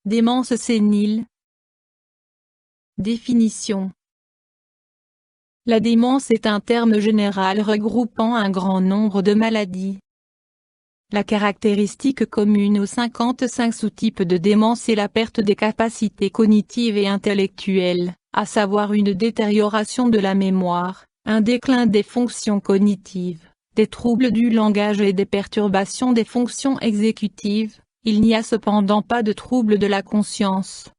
Démence sénile. Définition. La démence est un terme général regroupant un grand nombre de maladies. La caractéristique commune aux 55 sous-types de démence est la perte des capacités cognitives et intellectuelles, à savoir une détérioration de la mémoire, un déclin des fonctions cognitives, des troubles du langage et des perturbations des fonctions exécutives. Il n'y a cependant pas de troubles de la conscience.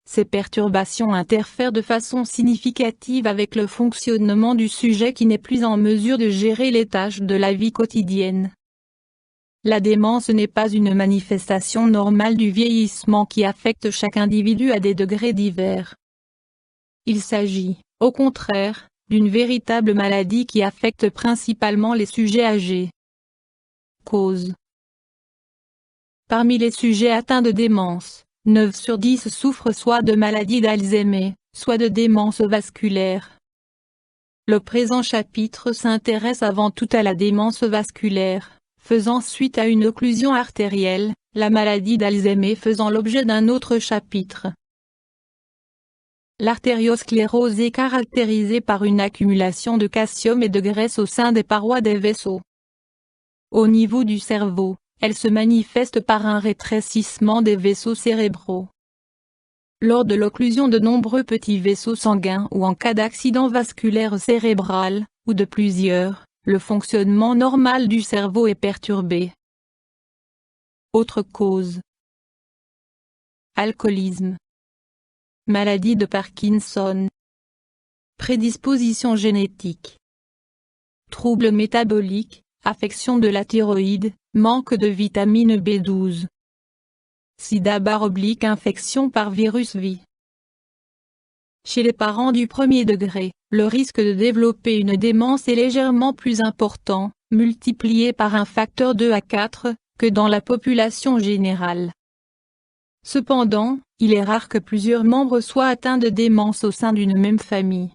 Ces perturbations interfèrent de façon significative avec le fonctionnement du sujet qui n'est plus en mesure de gérer les tâches de la vie quotidienne. La démence n'est pas une manifestation normale du vieillissement qui affecte chaque individu à des degrés divers. Il s'agit, au contraire, d'une véritable maladie qui affecte principalement les sujets âgés. Cause. Parmi les sujets atteints de démence, 9 sur 10 souffrent soit de maladie d'Alzheimer, soit de démence vasculaire. Le présent chapitre s'intéresse avant tout à la démence vasculaire, faisant suite à une occlusion artérielle, la maladie d'Alzheimer faisant l'objet d'un autre chapitre. L'artériosclérose est caractérisée par une accumulation de calcium et de graisse au sein des parois des vaisseaux. Au niveau du cerveau, elle se manifeste par un rétrécissement des vaisseaux cérébraux. Lors de l'occlusion de nombreux petits vaisseaux sanguins ou en cas d'accident vasculaire cérébral, ou de plusieurs, le fonctionnement normal du cerveau est perturbé. Autre cause. Alcoolisme. Maladie de Parkinson. Prédisposition génétique. Troubles métaboliques, affection de la thyroïde, manque de vitamine B12. Sida/infection par virus V. Chez les parents du premier degré, le risque de développer une démence est légèrement plus important, multiplié par un facteur 2 à 4, que dans la population générale. Cependant, il est rare que plusieurs membres soient atteints de démence au sein d'une même famille.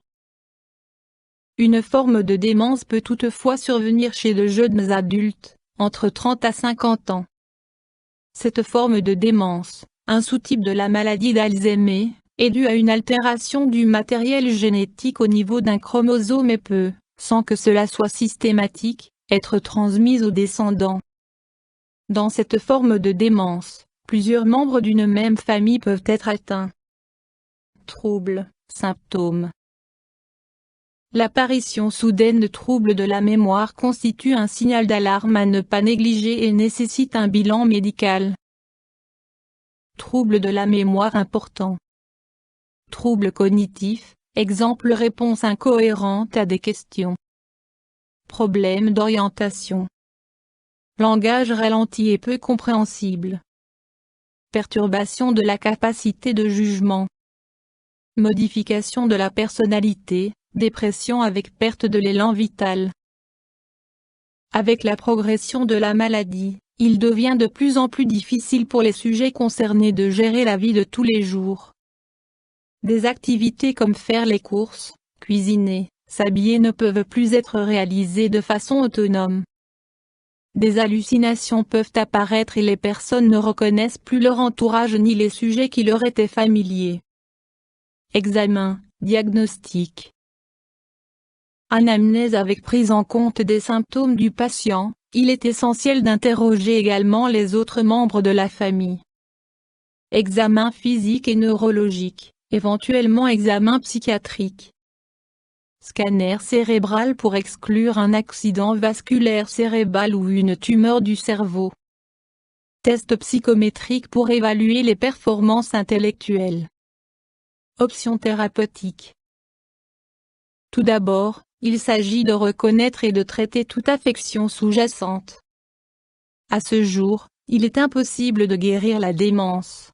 Une forme de démence peut toutefois survenir chez de jeunes adultes, entre 30 à 50 ans. Cette forme de démence, un sous-type de la maladie d'Alzheimer, est due à une altération du matériel génétique au niveau d'un chromosome et peut, sans que cela soit systématique, être transmise aux descendants. Dans cette forme de démence, plusieurs membres d'une même famille peuvent être atteints. Troubles, symptômes. L'apparition soudaine de troubles de la mémoire constitue un signal d'alarme à ne pas négliger et nécessite un bilan médical. Troubles de la mémoire importants. Troubles cognitifs, exemple réponse incohérente à des questions. Problèmes d'orientation. Langage ralenti et peu compréhensible. Perturbation de la capacité de jugement. Modification de la personnalité. Dépression avec perte de l'élan vital. Avec la progression de la maladie, il devient de plus en plus difficile pour les sujets concernés de gérer la vie de tous les jours. Des activités comme faire les courses, cuisiner, s'habiller ne peuvent plus être réalisées de façon autonome. Des hallucinations peuvent apparaître et les personnes ne reconnaissent plus leur entourage ni les sujets qui leur étaient familiers. Examen, diagnostic. Anamnèse avec prise en compte des symptômes du patient, il est essentiel d'interroger également les autres membres de la famille. Examen physique et neurologique, éventuellement examen psychiatrique. Scanner cérébral pour exclure un accident vasculaire cérébral ou une tumeur du cerveau. Test psychométrique pour évaluer les performances intellectuelles. Options thérapeutiques. Tout d'abord, il s'agit de reconnaître et de traiter toute affection sous-jacente. À ce jour, il est impossible de guérir la démence.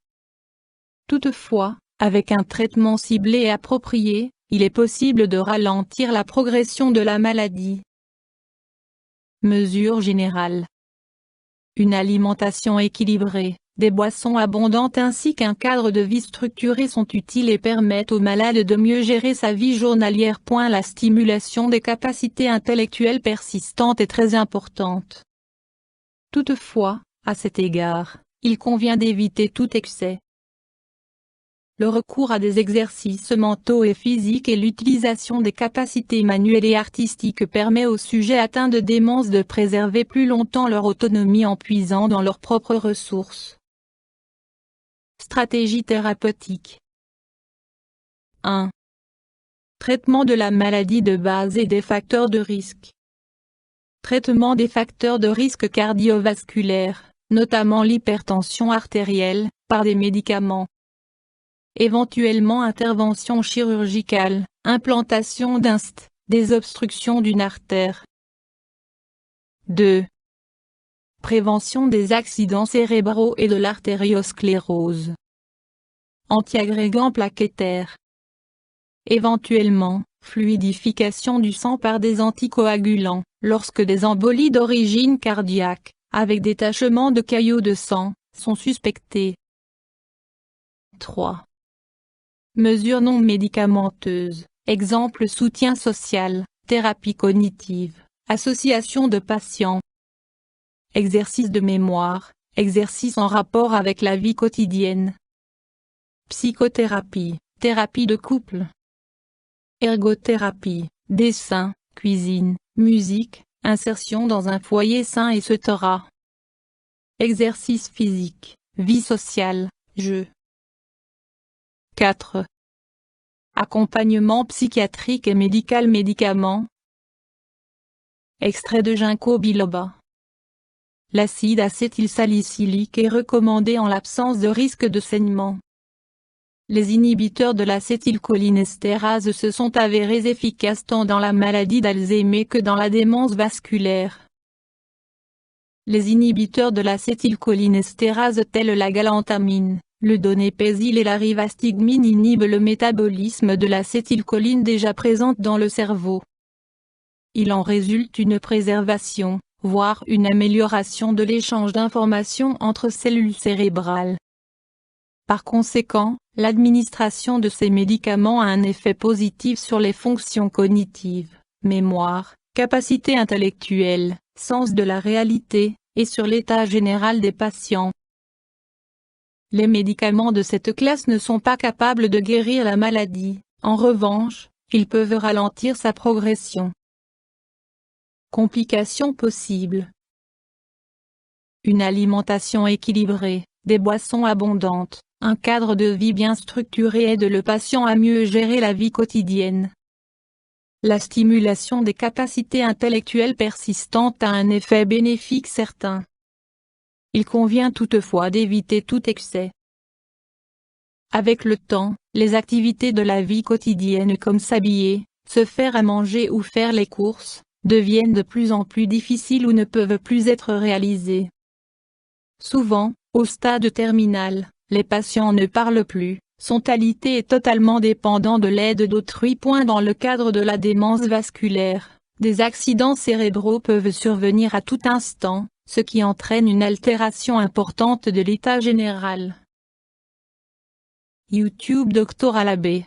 Toutefois, avec un traitement ciblé et approprié, il est possible de ralentir la progression de la maladie. Mesures générales. Une alimentation équilibrée, des boissons abondantes ainsi qu'un cadre de vie structuré sont utiles et permettent au malade de mieux gérer sa vie journalière. La stimulation des capacités intellectuelles persistantes est très importante. Toutefois, à cet égard, il convient d'éviter tout excès. Le recours à des exercices mentaux et physiques et l'utilisation des capacités manuelles et artistiques permet aux sujets atteints de démence de préserver plus longtemps leur autonomie en puisant dans leurs propres ressources. Stratégie thérapeutique. 1. Traitement de la maladie de base et des facteurs de risque. Traitement des facteurs de risque cardiovasculaires, notamment l'hypertension artérielle, par des médicaments. Éventuellement intervention chirurgicale, implantation d'un stent, désobstruction d'une artère. 2. Prévention des accidents cérébraux et de l'artériosclérose. Antiagrégants plaquettaires. Éventuellement, fluidification du sang par des anticoagulants, lorsque des embolies d'origine cardiaque, avec détachement de caillots de sang, sont suspectées. 3. Mesures non médicamenteuses, exemple soutien social, thérapie cognitive, association de patients. Exercice de mémoire, exercice en rapport avec la vie quotidienne. Psychothérapie, thérapie de couple. Ergothérapie, dessin, cuisine, musique, insertion dans un foyer sain etc. Exercice physique, vie sociale, jeu. 4. Accompagnement psychiatrique et médical médicaments. Extrait de ginkgo biloba. L'acide acétylsalicylique est recommandé en l'absence de risque de saignement. Les inhibiteurs de l'acétylcholinestérase se sont avérés efficaces tant dans la maladie d'Alzheimer que dans la démence vasculaire. Les inhibiteurs de l'acétylcholinestérase tels la galantamine, le donépésil et la rivastigmine inhibent le métabolisme de l'acétylcholine déjà présente dans le cerveau. Il en résulte une préservation, voire une amélioration de l'échange d'informations entre cellules cérébrales. Par conséquent, l'administration de ces médicaments a un effet positif sur les fonctions cognitives, mémoire, capacité intellectuelle, sens de la réalité, et sur l'état général des patients. Les médicaments de cette classe ne sont pas capables de guérir la maladie, en revanche, ils peuvent ralentir sa progression. Complications possibles. Une alimentation équilibrée, des boissons abondantes, un cadre de vie bien structuré aide le patient à mieux gérer la vie quotidienne. La stimulation des capacités intellectuelles persistantes a un effet bénéfique certain. Il convient toutefois d'éviter tout excès. Avec le temps, les activités de la vie quotidienne comme s'habiller, se faire à manger ou faire les courses, deviennent de plus en plus difficiles ou ne peuvent plus être réalisées. Souvent, au stade terminal, les patients ne parlent plus, son qualité est totalement dépendant de l'aide d'autrui. Dans le cadre de la démence vasculaire, des accidents cérébraux peuvent survenir à tout instant, ce qui entraîne une altération importante de l'état général. YouTube Dr Alabé